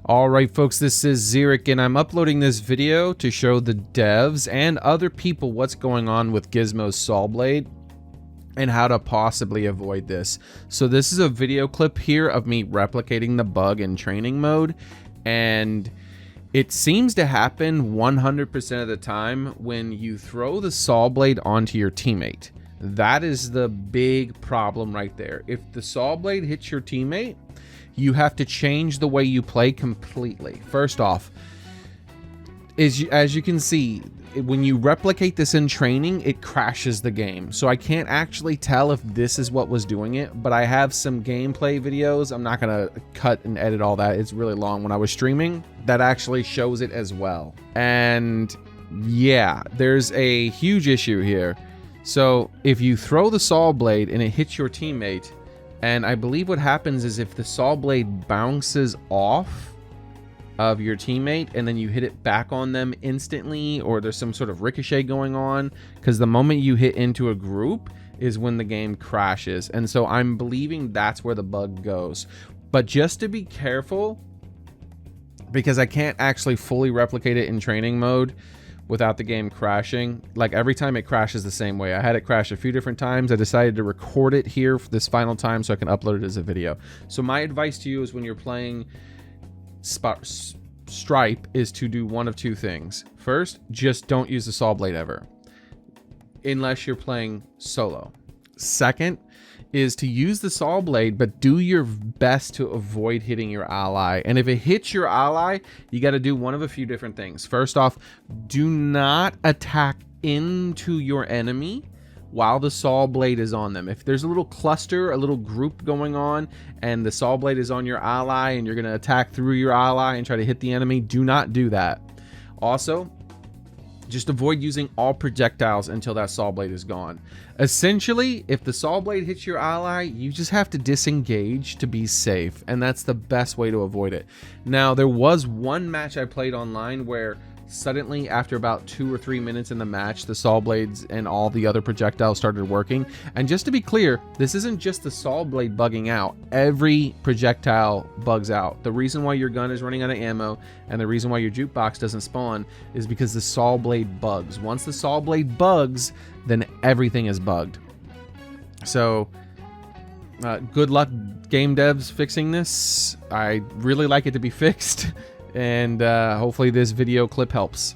Alright folks, this is Xeric and I'm uploading this video to show the devs and other people what's going on with Gizmo's saw blade and how to possibly avoid this. So this is a video clip here of me replicating the bug in training mode, and it seems to happen 100% of the time when you throw the saw blade onto your teammate. That is the big problem right there. If the saw blade hits your teammate, you have to change the way you play completely. First off, as you can see, when you replicate this in training, it crashes the game. So I can't actually tell if this is what was doing it, but I have some gameplay videos. I'm not gonna cut and edit all that. It's really long. When I was streaming, that actually shows it as well. And yeah, there's a huge issue here. So if you throw the saw blade and it hits your teammate, and I believe what happens is if the saw blade bounces off of your teammate and then you hit it back on them instantly, or there's some sort of ricochet going on, because the moment you hit into a group is when the game crashes. And so I'm believing that's where the bug goes. But just to be careful, because I can't actually fully replicate it in training mode without the game crashing. Like every time it crashes the same way. I had it crash a few different times. I decided to record it here for this final time so I can upload it as a video. So my advice to you is when you're playing Stripe is to do one of two things. First, just don't use the saw blade ever, unless you're playing solo. Second is to use the saw blade, but do your best to avoid hitting your ally. And if it hits your ally, you got to do one of a few different things. First off, do not attack into your enemy while the saw blade is on them. If there's a little cluster, a little group going on, and the saw blade is on your ally and you're going to attack through your ally and try to hit the enemy, do not do that. Also, just avoid using all projectiles until that saw blade is gone. Essentially, if the saw blade hits your ally, you just have to disengage to be safe, and that's the best way to avoid it. Now, there was one match I played online where suddenly, after about 2 or 3 minutes in the match, the saw blades and all the other projectiles started working. And just to be clear, this isn't just the saw blade bugging out. Every projectile bugs out. The reason why your gun is running out of ammo and the reason why your jukebox doesn't spawn is because the saw blade bugs. Once the saw blade bugs, then everything is bugged. So good luck, game devs, fixing this. I really like it to be fixed. And hopefully this video clip helps.